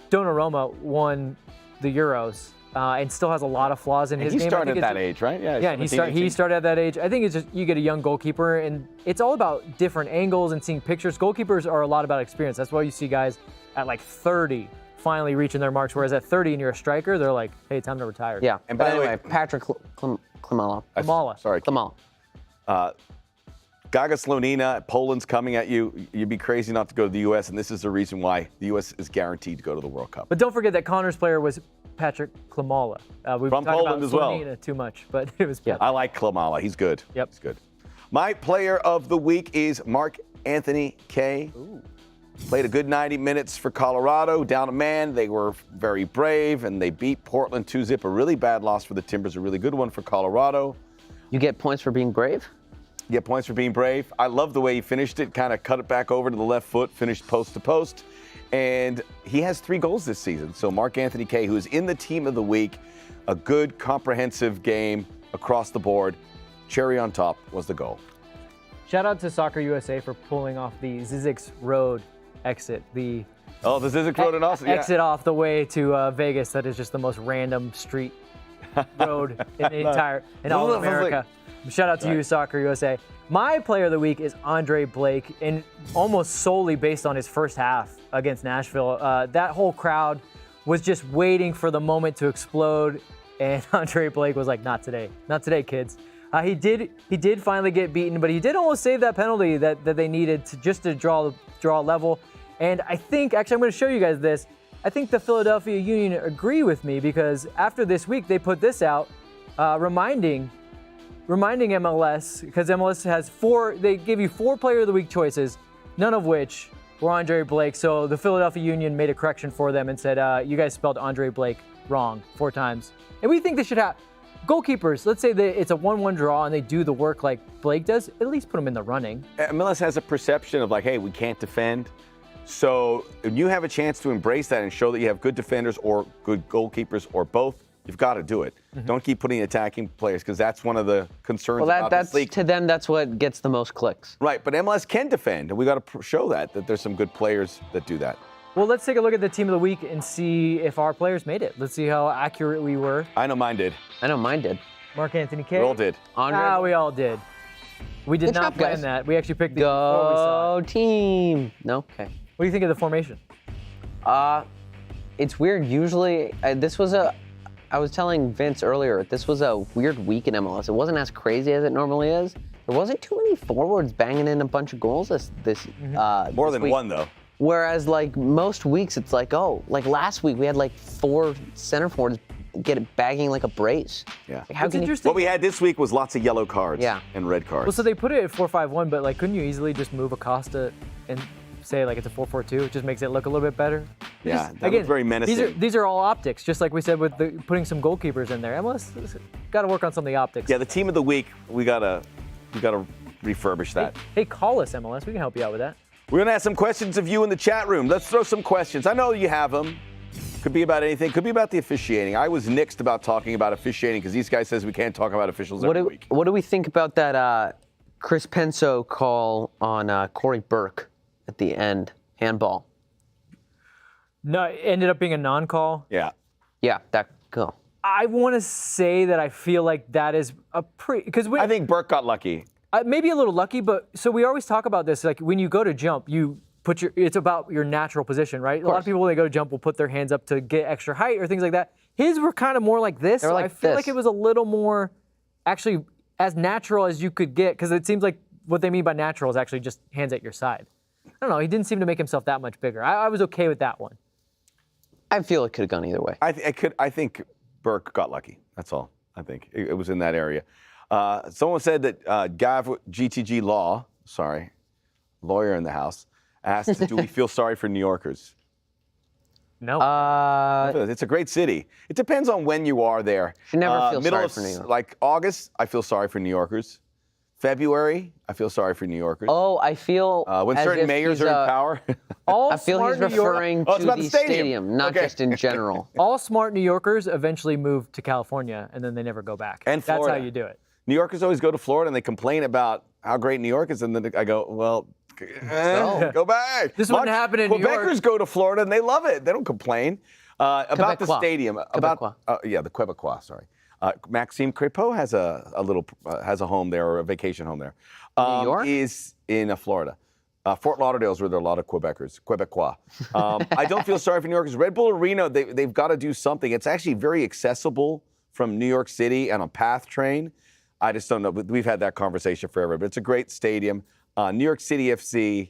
Donnarumma won the Euros and still has a lot of flaws in his He game. I started think at it's- that age, right? Yeah, and he 17, started at that age. I think it's just you get a young goalkeeper, and it's all about different angles and seeing pictures. Goalkeepers are a lot about experience. That's why you see guys at like 30 finally reaching their marks, whereas at 30 and you're a striker, they're like, hey, time to retire. Yeah. And But by the way- anyway, Patrick Klimala. Kamala. Sorry. Klimala. Gaga Slonina, Poland's coming at you. You'd be crazy not to go to the U.S., and this is the reason why the U.S. is guaranteed to go to the World Cup. But don't forget that Connor's player was Patrick Klimala. We've From talked Poland about as well. Slonina too much, but it was Yeah. I like Klimala. He's good. Yep. He's good. My player of the week is Mark Anthony Kaye. Played a good 90 minutes for Colorado, down a man. They were very brave, and they beat Portland 2-0. A really bad loss for the Timbers, a really good one for Colorado. You get points for being brave? You get points for being brave. I love the way he finished it, kind of cut it back over to the left foot, finished post to post. And he has 3 goals this season. So Mark Anthony Kaye, who is in the team of the week, a good comprehensive game across the board. Cherry on top was the goal. Shout out to Soccer USA for pulling off the Zizix Road exit, the Oh, this is a Road in Austin. Yeah. exit off the way to Vegas. That is just the most random street road in all of America. Shout out to you, Soccer USA. My player of the week is Andre Blake, and almost solely based on his first half against Nashville. That whole crowd was just waiting for the moment to explode, and Andre Blake was like, "Not today, not today, kids." He did finally get beaten, but he did almost save that penalty that they needed to draw level. And I think, actually, I'm going to show you guys this. I think the Philadelphia Union agree with me because after this week, they put this out, reminding MLS, because MLS has 4, they give you 4 player of the week choices, none of which were Andre Blake. So the Philadelphia Union made a correction for them and said, you guys spelled Andre Blake wrong 4 times. And we think this should happen. Goalkeepers, let's say that it's a 1-1 draw and they do the work like Blake does, at least put them in the running. MLS has a perception of like, hey, we can't defend. So if you have a chance to embrace that and show that you have good defenders or good goalkeepers or both, you've got to do it. Don't keep putting attacking players because that's one of the concerns about that's this league. to them. That's what gets the most clicks. Right, but MLS can defend, and we got to show that there's some good players that do that. Well, let's take a look at the team of the week and see if our players made it. Let's see how accurate we were. I know mine did. I know mine did. Mark Anthony Kaye. We all did. Andre. We all did. We did Good not job, plan guys. that. We actually picked the before we saw Go it. team. No. Okay. What do you think of the formation? It's weird. Usually, I was telling Vince earlier, this was a weird week in MLS. It wasn't as crazy as it normally is. There wasn't too many forwards banging in a bunch of goals this More this than week. one, though. Whereas, like, most weeks, it's like, oh, like last week, we had like 4 center forwards get it bagging like a brace. Yeah. Like, how It's can you? interesting. What we had this week was lots of yellow cards Yeah. and red cards. Well, so they put it at 4-5-1, but like, couldn't you easily just move Acosta and say like it's a 4-4-2? It just makes it look a little bit better. Yeah, Just, that was very menacing. These are all optics, just like we said with putting some goalkeepers in there. MLS got to work on some of the optics. Yeah, the team of the week, we gotta refurbish that. Hey, call us, MLS. We can help you out with that. We're gonna ask some questions of you in the chat room. Let's throw some questions. I know you have them. Could be about anything. Could be about the officiating. I was nixed about talking about officiating because these guys says we can't talk about officials every week. What do we think about that Chris Penso call on Corey Burke at the end, handball? No, it ended up being a non-call. Yeah. Yeah, that go. I want to say that I feel like that is a pretty because I think Burke got lucky. maybe a little lucky, but so we always talk about this. Like when you go to jump, you put it's about your natural position, right? A lot of people when they go to jump will put their hands up to get extra height or things like that. His were kind of more like this. They were like I feel this. like it was a little more actually as natural as you could get because it seems like what they mean by natural is actually just hands at your side. I don't know. He didn't seem to make himself that much bigger. I was okay with that one. I feel it could have gone either way. I think Burke got lucky. That's all. I think it was in that area. Someone said that Gav GTG Law, lawyer in the house, asked, "Do we feel sorry for New Yorkers?" No. It's a great city. It depends on when you are there. Should never feel Middle sorry of, for New York. Like August, I feel sorry for New Yorkers. February, I feel sorry for New Yorkers. Oh, I feel When as certain if mayors he's, are in power. all I feel smart he's New York- referring Oh, it's to about the the stadium. stadium, not Okay. just in general. all smart New Yorkers eventually move to California and then they never go back. And That's Florida. how you do it. New Yorkers always go to Florida and they complain about how great New York is, and then I go, well, go back. This wouldn't happen in New York. Quebecers go to Florida and they love it. They don't complain. About the Quebecois. stadium. Quebecois. The Quebecois. Sorry. Maxime Crépeau has a home there, or a vacation home there. New York? Is in Florida. Fort Lauderdale's where there are a lot of Quebecois. I don't feel sorry for New Yorkers. Red Bull Arena, they've got to do something. It's actually very accessible from New York City on a PATH train. I just don't know. We've had that conversation forever, but it's a great stadium. New York City FC,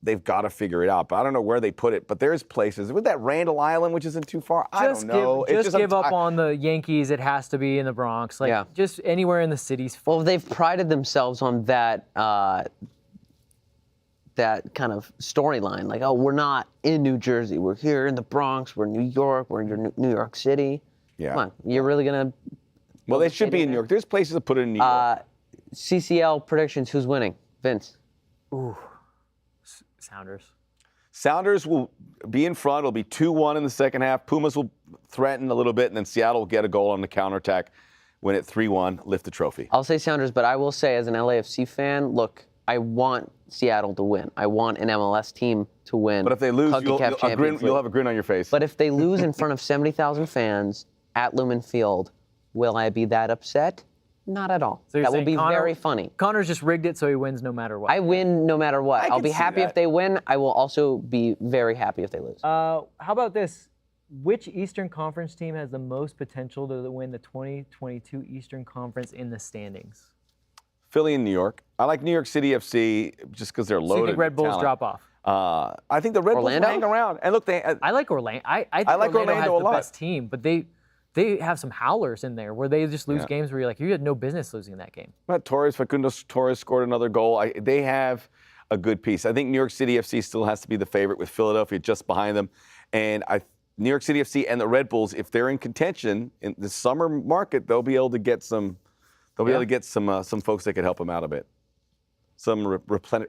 they've got to figure it out. But I don't know where they put it. But there's places with that Randall Island, which isn't too far. I don't know. Just give up on the Yankees. It has to be in the Bronx. Like Yeah. just anywhere in the cities. Well, they've prided themselves on that that kind of storyline. Like, oh, we're not in New Jersey. We're here in the Bronx. We're in New York. We're in New York City. Yeah. Come on, you're really gonna? Well, they should be in New York. There's places to put it in New York. CCL predictions. Who's winning? Vince. Sounders. Sounders will be in front. It'll be 2-1 in the second half. Pumas will threaten a little bit, and then Seattle will get a goal on the counterattack, win it 3-1, lift the trophy. I'll say Sounders, but I will say as an LAFC fan, look, I want Seattle to win. I want an MLS team to win. But if they lose, Concacaf Champions you'll League. have a grin on your face. But if they lose in front of 70,000 fans at Lumen Field, will I be that upset? Not at all. So you're That will saying be Connor- very funny. Connor's just rigged it so he wins no matter what. I win no matter what. I I'll can be see happy that. if they win. I will also be very happy if they lose. How about this? Which Eastern Conference team has the most potential to win the 2022 Eastern Conference in the standings? Philly and New York. I like New York City FC just because they're So loaded. you think Red with Bulls talent. drop off? I think the Red Bulls Orlando? hang around. And look, I like Orlando. I think like Orlando Orlando has a the lot. best team, but they have some howlers in there where they just lose games where you're like, you had no business losing that game. But Facundo Torres scored another goal. They have a good piece. I think New York City FC still has to be the favorite with Philadelphia just behind them. And New York City FC and the Red Bulls, if they're in contention in the summer market, they'll be able to get some. They'll be able to get some folks that could help them out a bit. Some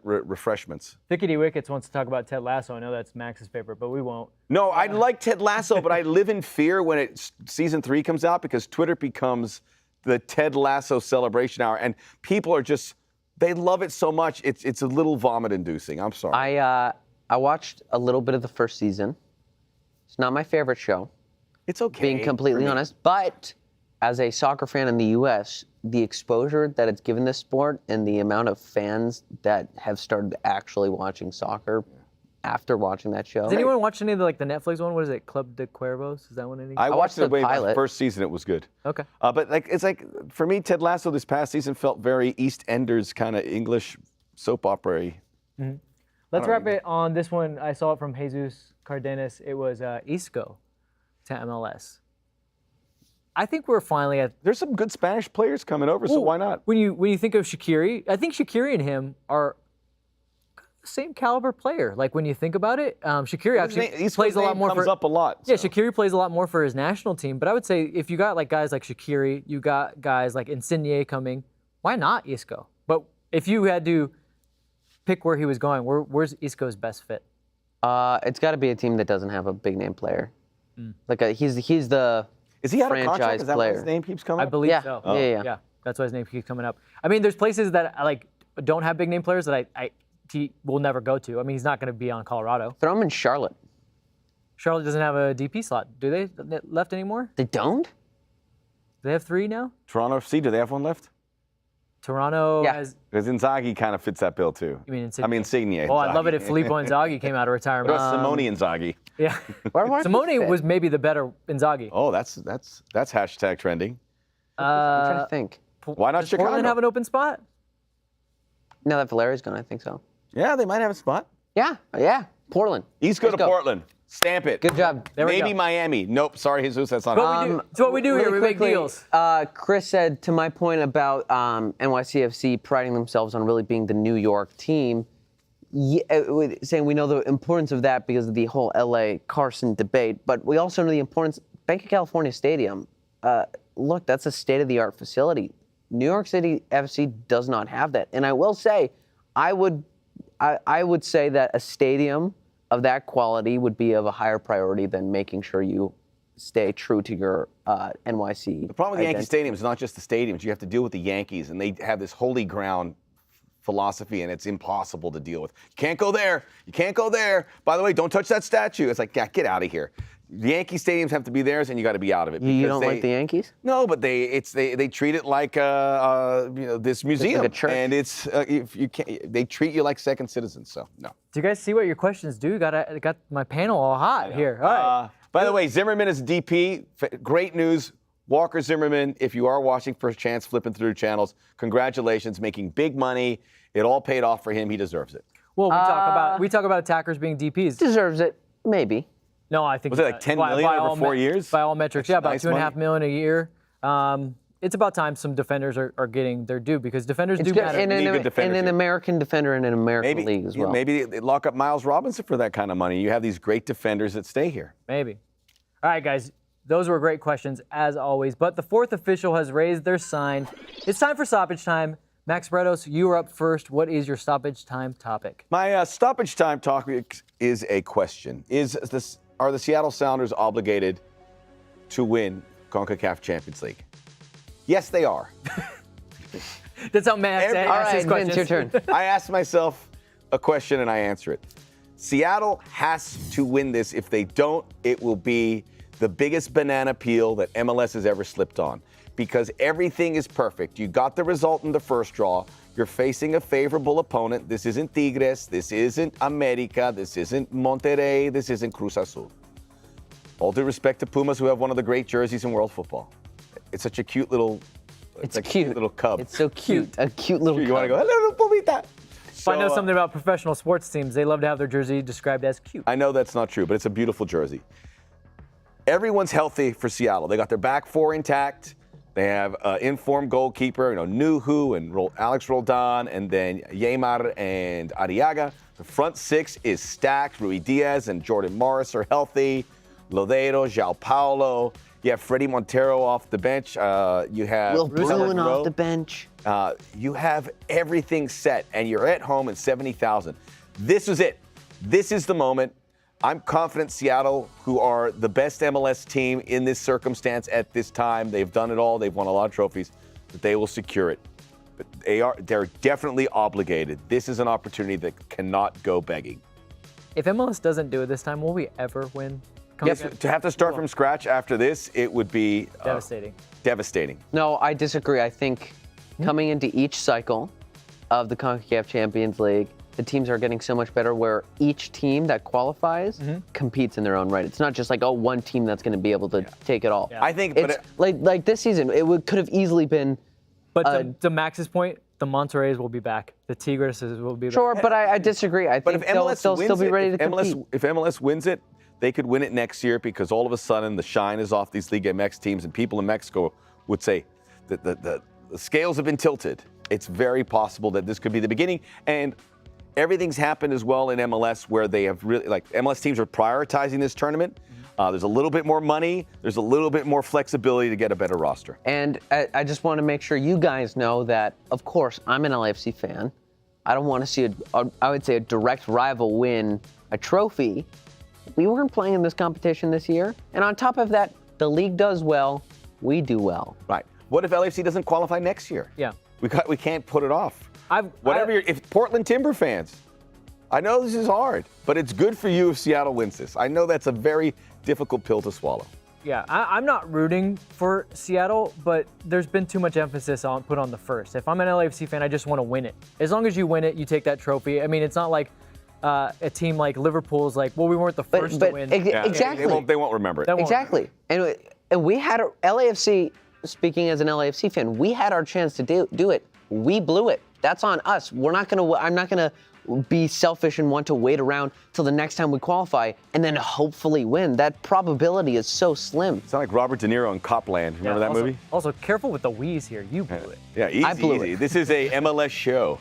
refreshments. Thickety Wickets wants to talk about Ted Lasso. I know that's Max's favorite, but we won't. No, I like Ted Lasso, but I live in fear when season 3 comes out because Twitter becomes the Ted Lasso celebration hour, and people are they love it so much. It's a little vomit-inducing. I'm sorry. I watched a little bit of the first season. It's not my favorite show, It's okay. being completely honest. But as a soccer fan in the U.S., the exposure that it's given this sport and the amount of fans that have started actually watching soccer after watching that show. Has anyone watched any of the Netflix one? What is it? Club de Cuervos? Is that one any? I watched the it way back. pilot. First season, it was good. Okay. But it's like for me, Ted Lasso this past season felt very EastEnders kind of English soap opera-y. Let's wrap it on this one. I saw it from Jesus Cardenas. It was Isco to MLS. I think we're finally at. There's some good Spanish players coming over, so why not? When you think of Shaqiri, I think Shaqiri and him are the same caliber player. Like when you think about it, Shaqiri actually plays a lot more. Comes up a lot. Yeah, Shaqiri plays a lot more for his national team. But I would say if you got like guys like Shaqiri, you got guys like Insigne coming. Why not Isco? But if you had to pick where he was going, where's Isco's best fit? It's got to be a team that doesn't have a big name player. Like he's the Is he out of contract? franchise Is that why player. his name keeps coming I up? believe Yeah. so. Oh. Yeah. That's why his name keeps coming up. I mean, there's places that like don't have big name players that he will never go to. I mean, he's not going to be on Colorado. Throw him in Charlotte. Charlotte doesn't have a DP slot, do they? Left anymore? They don't? Do they have 3 now? Toronto FC, do they have one left? Toronto Yeah. has. Because Inzaghi kind of fits that bill too. You mean Insigne? I mean Insigne. Oh, I'd love it if Filippo Inzaghi came out of What retirement. about Simone Inzaghi? Yeah. Where does he Simone fit? was maybe the better Inzaghi. Oh, that's hashtag trending. I'm trying to think. Why not Does Chicago? Portland have an open spot? Now that Valeri's gone, I think so. Yeah, they might have a spot. Yeah. Portland. East go Let's to Portland. Stamp it. Good job. There we Maybe go. Miami. Nope, sorry, Jesus, that's not What we do, it's what we do here. Really We make quickly, deals. Chris said, to my point about NYCFC priding themselves on really being the New York team, saying we know the importance of that because of the whole LA Carson debate, but we also know the importance. Bank of California Stadium, look, that's a state-of-the-art facility. New York City FC does not have that, and I will say, I would say that a stadium of that quality would be of a higher priority than making sure you stay true to your NYC. The problem with the Yankee identity. Stadium is not just the stadiums. You have to deal with the Yankees, and they have this holy ground philosophy, and it's impossible to deal with. You can't go there. You can't go there. By the way, don't touch that statue. It's like, yeah, get out of here. The Yankee stadiums have to be theirs, and you got to be out of it. You don't like the Yankees? No, but they treat it like this museum, like a church. and it's if you can't, they treat you like second citizens. So no. Do you guys see what your questions do? Got my panel all hot here. All right. By the way, Zimmerman is DP. Great news. Walker Zimmerman, if you are watching First Chance, flipping through channels, congratulations, making big money. It all paid off for him. He deserves it. Well, we talk about attackers being DPs. Deserves it, maybe. No, I think Was it like 10 million over 4 years? By all metrics, yeah, about nice $2.5 money. million a year. It's about time some defenders are getting their due because defenders do matter. And We need good defenders an here. American defender in an American league as well. Maybe they lock up Miles Robinson for that kind of money. You have these great defenders that stay here. Maybe. All right, guys. Those were great questions, as always. But the fourth official has raised their sign. It's time for stoppage time. Max Bretos, you are up first. What is your stoppage time topic? My stoppage time topic is a question. Are the Seattle Sounders obligated to win Concacaf Champions League? Yes, they are. That's how Max All asks right, his Vince, questions. your turn. I ask myself a question and I answer it. Seattle has to win this. If they don't, it will be the biggest banana peel that MLS has ever slipped on because everything is perfect. You got the result in the first draw. You're facing a favorable opponent. This isn't Tigres. This isn't America. This isn't Monterrey. This isn't Cruz Azul. All due respect to Pumas, who have one of the great jerseys in world football. It's such a cute little. It's a cute. little cub. It's so cute. A cute little You want to cub. go, hello, Pumita. If I know something about professional sports teams, they love to have their jersey described as cute. I know that's not true, but it's a beautiful jersey. Everyone's healthy for Seattle. They got their back four intact. They have an informed goalkeeper, Nuhu and Alex Roldan, and then Yeimar and Arriaga. The front six is stacked. Rui Diaz and Jordan Morris are healthy. Lodeiro, João Paulo. You have Freddie Montero off the bench. You have Will Bruin Monroe. off the bench. You have everything set, and you're at home in 70,000. This is it. This is the moment. I'm confident Seattle, who are the best MLS team in this circumstance at this time, they've done it all, they've won a lot of trophies, that they will secure it. But they're definitely obligated. This is an opportunity that cannot go begging. If MLS doesn't do it this time, will we ever win? Yes, to have to start from scratch after this, it would be Devastating. devastating. No, I disagree. I think coming into each cycle of the Concacaf Champions League, the teams are getting so much better where each team that qualifies competes in their own right. It's not just like, one team that's going to be able to take it all. Yeah. I think, It's like this season, could have easily been. But to Max's point, the Monterreys will be back. The Tigres will be back. Sure, but I disagree. I But think if MLS they'll wins still be it, ready to compete. if MLS wins it, they could win it next year because all of a sudden the shine is off these Liga MX teams, and people in Mexico would say that the scales have been tilted. It's very possible that this could be the beginning. And everything's happened as well in MLS where they have really, like, MLS teams are prioritizing this tournament. There's a little bit more money. There's a little bit more flexibility to get a better roster. And I just want to make sure you guys know that, of course, I'm an LAFC fan. I don't want to see, I would say, a direct rival win a trophy. We weren't playing in this competition this year. And on top of that, the league does well. We do well. Right. What if LAFC doesn't qualify next year? Yeah. We can't put it off. If Portland Timber fans, I know this is hard, but it's good for you if Seattle wins this. I know that's a very difficult pill to swallow. Yeah, I'm not rooting for Seattle, but there's been too much emphasis put on the first. If I'm an LAFC fan, I just want to win it. As long as you win it, you take that trophy. I mean, it's not like a team like Liverpool's like, well, we weren't the first to win. Exactly. They won't remember it. Exactly. And we had LAFC, speaking as an LAFC fan, we had our chance to do it. We blew it. That's on us. I'm not gonna be selfish and want to wait around till the next time we qualify and then hopefully win. That probability is so slim. It's not like Robert De Niro in Copland. Remember that movie? Also, careful with the wheeze here. You blew it. Yeah, easy. I blew easy. it. This is a MLS show.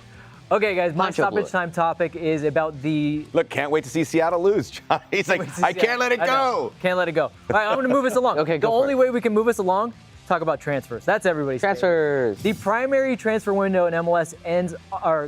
Okay, guys, my Poncho blew stoppage it. time topic is about the. Look, can't wait to see Seattle lose, John. He's like, I can't let it go. Can't let it go. All right, I'm going to move us along. Okay, the go for only it. way we can move us along, talk about transfers. That's everybody's Transfers. favorite. The primary transfer window in MLS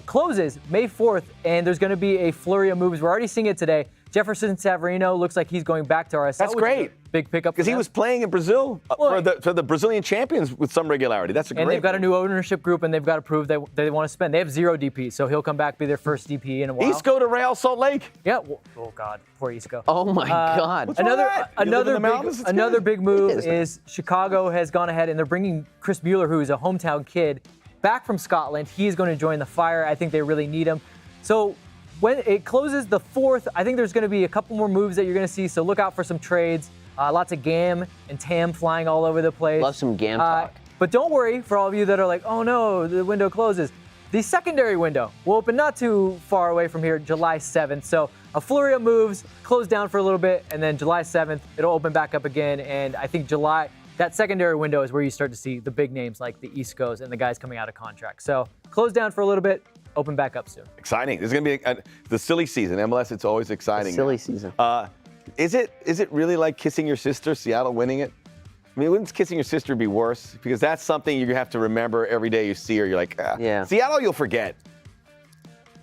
closes May 4th, and there's going to be a flurry of moves. We're already seeing it today. Jefferson Savarino looks like he's going back to RSL. That's great. Big pickup. Because he was playing in Brazil for the Brazilian champions with some regularity. That's a great. And they've got a new ownership group, and they've got to prove that they want to spend. They have 0 DP, so he'll come back, be their first DP in a while. Isco to Real Salt Lake. Yeah. Oh God, poor Isco. Oh my God. What's wrong with that? You live in the mountains? It's Another good. big move is Chicago has gone ahead and they're bringing Chris Mueller, who is a hometown kid, back from Scotland. He's going to join the Fire. I think they really need him. So when it closes the 4th, I think there's going to be a couple more moves that you're going to see. So look out for some trades. Lots of GAM and TAM flying all over the place. Love some GAM talk. But don't worry for all of you that are like, oh no, the window closes. The secondary window will open not too far away from here, July 7th. So a flurry of moves, close down for a little bit, and then July 7th, it'll open back up again. And I think that secondary window is where you start to see the big names like the Iscos and the guys coming out of contract. So close down for a little bit, open back up soon. Exciting. This is going to be the silly season. MLS, it's always exciting. Silly season. Is it really like kissing your sister, Seattle winning it? I mean, wouldn't kissing your sister be worse? Because that's something you have to remember every day you see her. You're like, Yeah. Seattle, you'll forget.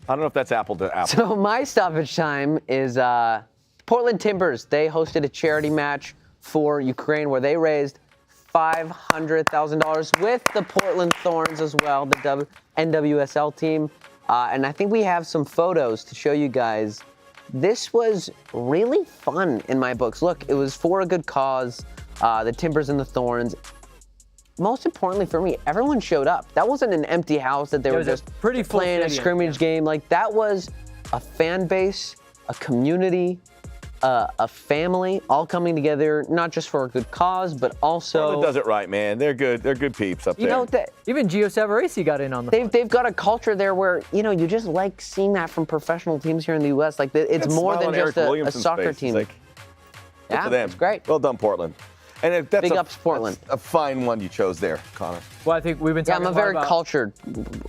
I don't know if that's apple to apple. So my stoppage time is Portland Timbers. They hosted a charity match for Ukraine where they raised $500,000 with the Portland Thorns as well, the NWSL team. And I think we have some photos to show you guys. This was really fun in my books. Look, it was for a good cause, the Timbers and the Thorns. Most importantly for me, everyone showed up. That wasn't an empty house that they were just pretty full playing stadium, a scrimmage game. Like, that was a fan base, a community, a family, all coming together, not just for a good cause, but also. Portland does it right, man. They're good. They're good peeps up there. You know, Even Gio Savarese got in on the they've got a culture there where, you just like seeing that from professional teams here in the U.S. Like, it's more than just a soccer team. Like, yeah, for them. it's great. Well done, Portland. And that's Big ups, Portland. That's a fine one you chose there, Connor. Well, I think we've been Yeah, talking I'm a very about, cultured.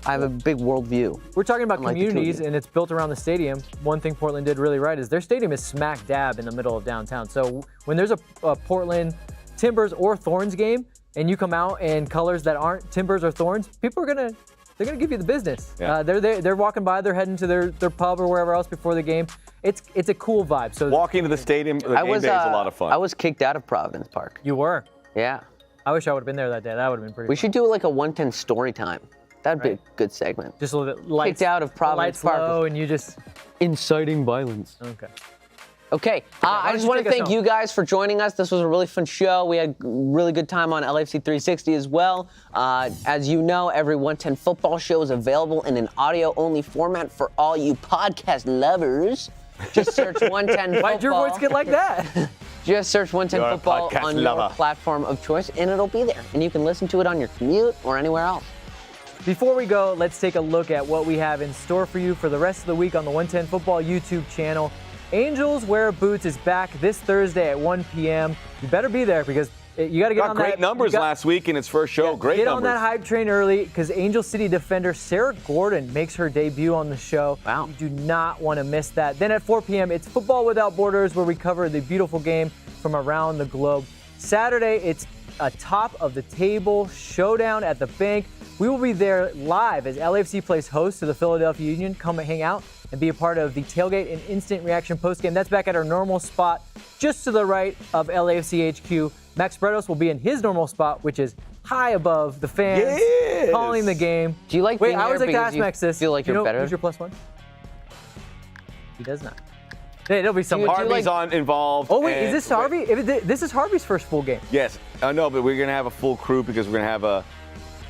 I have a big worldview. We're talking about Unlike the two of communities, you. and it's built around the stadium. One thing Portland did really right is their stadium is smack dab in the middle of downtown. So when there's a Portland Timbers or Thorns game, and you come out in colors that aren't Timbers or Thorns, people are gonna give you the business. Yeah. They're walking by, they're heading to their pub or wherever else before the game. It's a cool vibe. So Walking to the stadium, the game day is a lot of fun. I was kicked out of Providence Park. You were. Yeah. I wish I would have been there that day. That would have been pretty. We fun. should do like a 110 story time. That'd be a good segment. Just a little bit lights, Kicked out of Providence lights Park. low, and you just Inciting violence. okay. Okay, I don't just you want to take us thank home? you guys for joining us. This was a really fun show. We had a really good time on LAFC 360 as well. As you know, every 110 football show is available in an audio-only format for all you podcast lovers. Just search 110 football. Why'd your voice get like that? Just search 110 You're a football podcast on your lover. platform of choice, and it'll be there. And you can listen to it on your commute or anywhere else. Before we go, let's take a look at what we have in store for you for the rest of the week on the 110 Football YouTube channel. Angels Wear Boots is back this Thursday at 1 p.m. You better be there because you got to get on that. Great numbers last week in its first show. Great numbers. Get numbers. on that hype train early because Angel City defender Sarah Gordon makes her debut on the show. Wow. You do not want to miss that. Then at 4 p.m., it's Football Without Borders, where we cover the beautiful game from around the globe. Saturday, it's a top of the table showdown at the bank. We will be there live as LAFC plays host to the Philadelphia Union. Come and hang out and be a part of the tailgate and instant reaction postgame. That's back at our normal spot, just to the right of LAFC HQ. Max Bretos will be in his normal spot, which is high above the fans, calling the game. Do you like Wait, being I there always like to because ask you Max this. feel like you're better? Who's your +1? He does not. Hey, it'll be someone. Harvey's involved. Oh, wait, is this Harvey? This is Harvey's first full game. Yes. No, but we're going to have a full crew because we're going to have a.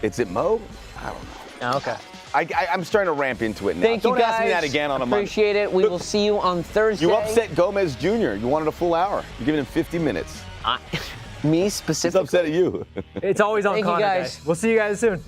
Is it Mo? I don't know. Oh, okay. I'm starting to ramp into it now. Thank you, Don't guys. ask me that again on a Monday. Appreciate it. We will see you on Thursday. You upset Gomez Jr. You wanted a full hour. You're giving him 50 minutes. Me He's specifically. upset at you. It's always on Thank you, Connor, guys. We'll see you guys soon.